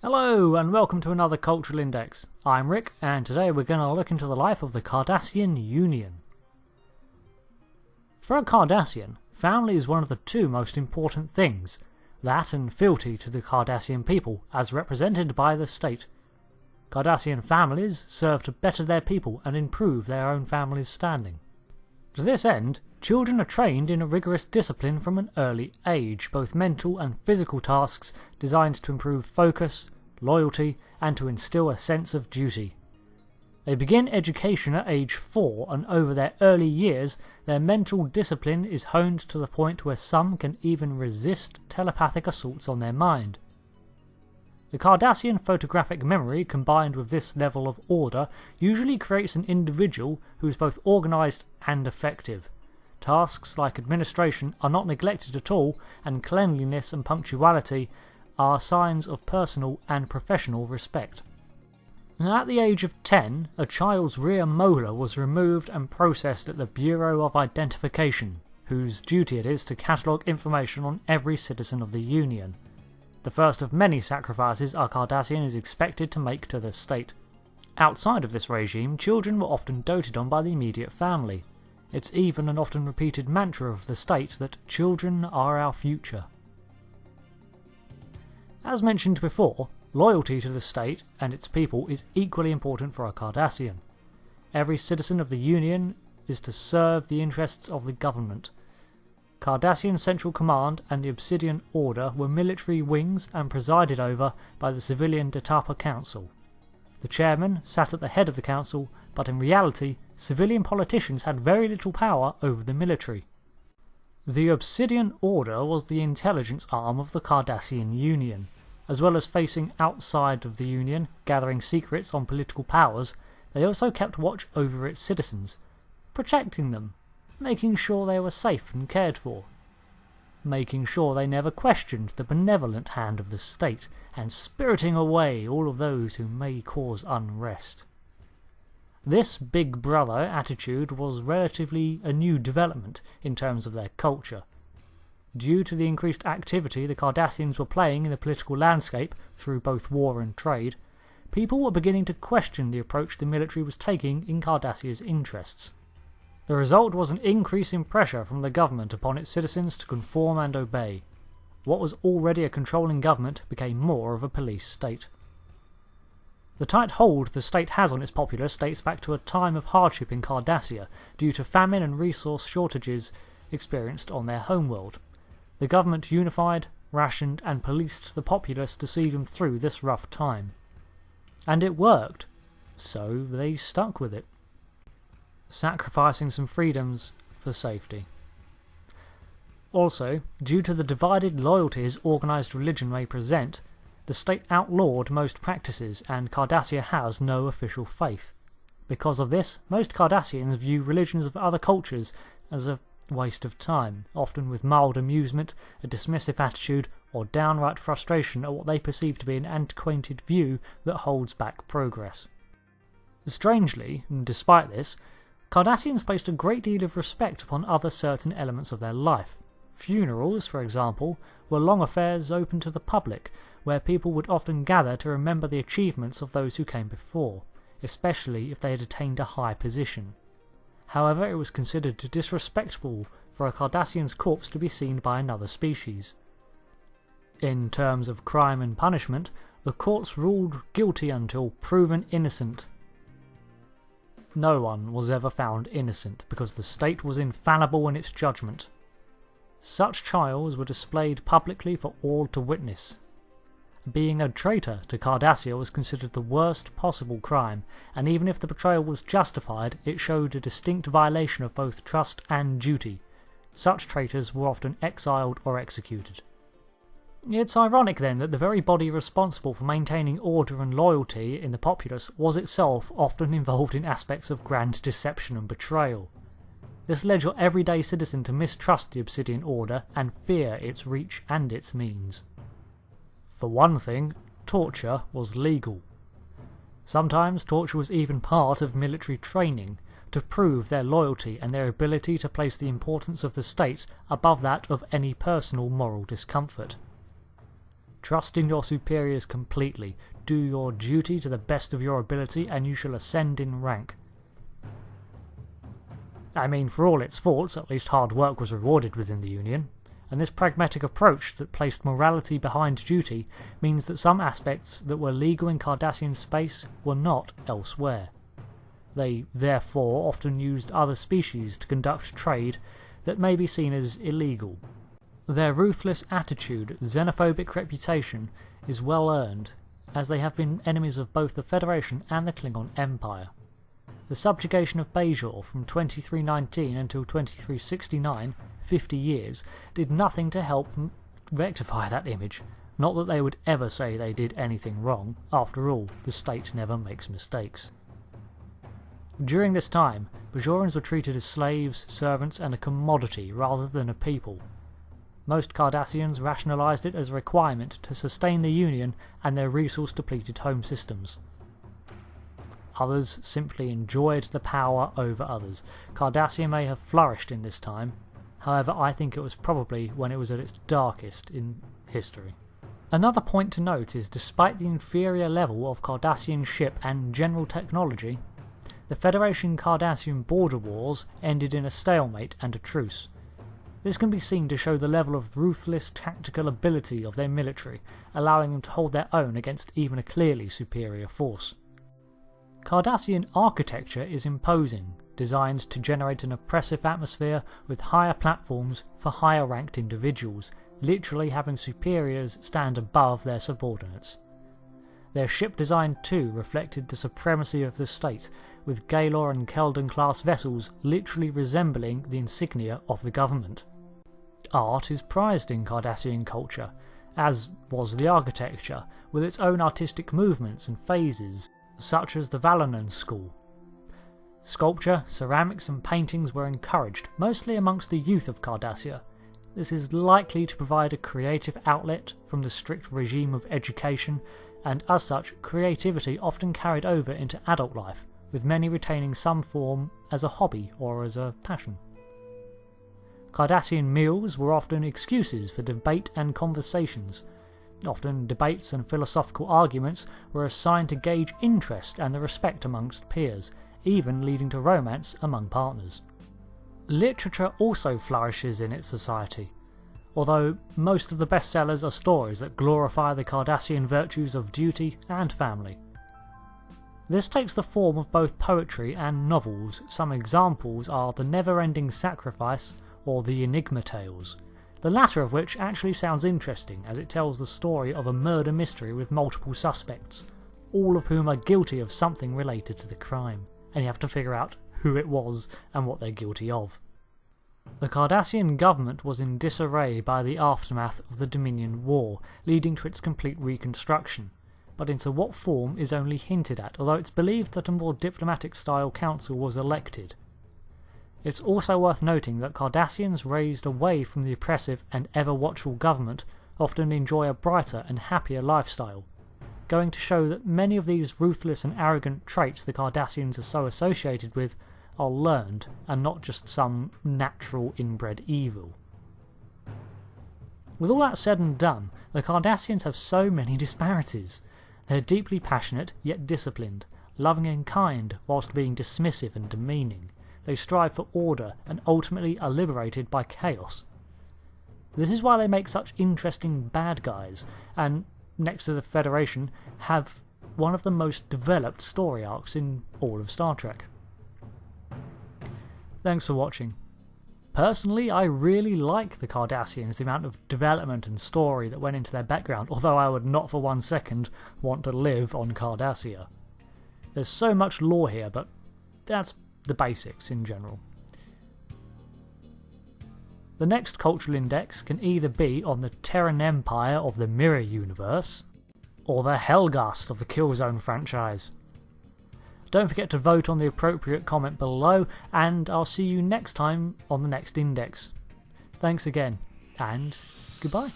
Hello and welcome to another Cultural Index. I'm Rick and today we're going to look into the life of the Cardassian Union. For a Cardassian, family is one of the two most important things, that and fealty to the Cardassian people as represented by the state. Cardassian families serve to better their people and improve their own family's standing. To this end, children are trained in a rigorous discipline from an early age, both mental and physical tasks designed to improve focus, loyalty, and to instill a sense of duty. They begin education at age 4, and over their early years, their mental discipline is honed to the point where some can even resist telepathic assaults on their mind. The Cardassian photographic memory combined with this level of order usually creates an individual who is both organised and effective. Tasks like administration are not neglected at all, and cleanliness and punctuality are signs of personal and professional respect. At the age of 10, a child's rear molar was removed and processed at the Bureau of Identification, whose duty it is to catalogue information on every citizen of the Union. The first of many sacrifices a Cardassian is expected to make to the state. Outside of this regime, children were often doted on by the immediate family. It's even an often repeated mantra of the state that children are our future. As mentioned before, loyalty to the state and its people is equally important for a Cardassian. Every citizen of the Union is to serve the interests of the government. Cardassian Central Command and the Obsidian Order were military wings and presided over by the civilian Detapa Council. The chairman sat at the head of the council, but in reality, civilian politicians had very little power over the military. The Obsidian Order was the intelligence arm of the Cardassian Union. As well as facing outside of the Union, gathering secrets on political powers, they also kept watch over its citizens, protecting them, making sure they were safe and cared for, making sure they never questioned the benevolent hand of the state, and spiriting away all of those who may cause unrest. This Big Brother attitude was relatively a new development in terms of their culture. Due to the increased activity the Cardassians were playing in the political landscape through both war and trade, people were beginning to question the approach the military was taking in Cardassia's interests. The result was an increase in pressure from the government upon its citizens to conform and obey. What was already a controlling government became more of a police state. The tight hold the state has on its populace dates back to a time of hardship in Cardassia due to famine and resource shortages experienced on their homeworld. The government unified, rationed and policed the populace to see them through this rough time. And it worked, so they stuck with it, sacrificing some freedoms for safety. Also, due to the divided loyalties organised religion may present, the state outlawed most practices and Cardassia has no official faith. Because of this, most Cardassians view religions of other cultures as a waste of time, often with mild amusement, a dismissive attitude, or downright frustration at what they perceive to be an antiquated view that holds back progress. Strangely, despite this, Cardassians placed a great deal of respect upon other certain elements of their life. Funerals, for example, were long affairs open to the public, where people would often gather to remember the achievements of those who came before, especially if they had attained a high position. However, it was considered disrespectful for a Cardassian's corpse to be seen by another species. In terms of crime and punishment, the courts ruled guilty until proven innocent. No one was ever found innocent because the state was infallible in its judgment. Such trials were displayed publicly for all to witness. Being a traitor to Cardassia was considered the worst possible crime, and even if the betrayal was justified, it showed a distinct violation of both trust and duty. Such traitors were often exiled or executed. It's ironic then that the very body responsible for maintaining order and loyalty in the populace was itself often involved in aspects of grand deception and betrayal. This led your everyday citizen to mistrust the Obsidian Order and fear its reach and its means. For one thing, torture was legal. Sometimes torture was even part of military training to prove their loyalty and their ability to place the importance of the state above that of any personal moral discomfort. Trust in your superiors completely, do your duty to the best of your ability, and you shall ascend in rank. I mean, for all its faults, at least hard work was rewarded within the Union, and this pragmatic approach that placed morality behind duty means that some aspects that were legal in Cardassian space were not elsewhere. They therefore often used other species to conduct trade that may be seen as illegal. Their ruthless attitude, xenophobic reputation, is well earned, as they have been enemies of both the Federation and the Klingon Empire. The subjugation of Bajor from 2319 until 2369, 50 years, did nothing to help rectify that image. Not that they would ever say they did anything wrong. After all, the state never makes mistakes. During this time, Bajorans were treated as slaves, servants, and a commodity rather than a people. Most Cardassians rationalised it as a requirement to sustain the Union and their resource-depleted home systems. Others simply enjoyed the power over others. Cardassia may have flourished in this time, however I think it was probably when it was at its darkest in history. Another point to note is despite the inferior level of Cardassian ship and general technology, the Federation-Cardassian border wars ended in a stalemate and a truce. This can be seen to show the level of ruthless tactical ability of their military, allowing them to hold their own against even a clearly superior force. Cardassian architecture is imposing, designed to generate an oppressive atmosphere with higher platforms for higher ranked individuals, literally having superiors stand above their subordinates. Their ship design too reflected the supremacy of the state, with Gaylor and Keldon class vessels literally resembling the insignia of the government. Art is prized in Cardassian culture, as was the architecture, with its own artistic movements and phases, such as the villainous school. Sculpture, ceramics and paintings were encouraged, mostly amongst the youth of Cardassia. This is likely to provide a creative outlet from the strict regime of education, and as such, creativity often carried over into adult life, with many retaining some form as a hobby or as a passion. Cardassian meals were often excuses for debate and conversations. Often debates and philosophical arguments were assigned to gauge interest and the respect amongst peers, even leading to romance among partners. Literature also flourishes in its society, although most of the bestsellers are stories that glorify the Cardassian virtues of duty and family. This takes the form of both poetry and novels. Some examples are The Never-Ending Sacrifice or The Enigma Tales, the latter of which actually sounds interesting as it tells the story of a murder mystery with multiple suspects, all of whom are guilty of something related to the crime, and you have to figure out who it was and what they're guilty of. The Cardassian government was in disarray by the aftermath of the Dominion War, leading to its complete reconstruction, but into what form is only hinted at, although it's believed that a more diplomatic-style council was elected. It's also worth noting that Cardassians raised away from the oppressive and ever-watchful government often enjoy a brighter and happier lifestyle, going to show that many of these ruthless and arrogant traits the Cardassians are so associated with are learned and not just some natural inbred evil. With all that said and done, the Cardassians have so many disparities. They're deeply passionate yet disciplined, loving and kind whilst being dismissive and demeaning. They strive for order and ultimately are liberated by chaos. This is why they make such interesting bad guys, and, next to the Federation, have one of the most developed story arcs in all of Star Trek. Thanks for watching. Personally, I really like the Cardassians, the amount of development and story that went into their background, although I would not for 1 second want to live on Cardassia. There's so much lore here, but that's the basics in general. The next cultural index can either be on the Terran Empire of the Mirror Universe, or the Helghast of the Killzone franchise. Don't forget to vote on the appropriate comment below, and I'll see you next time on the next index. Thanks again, and goodbye.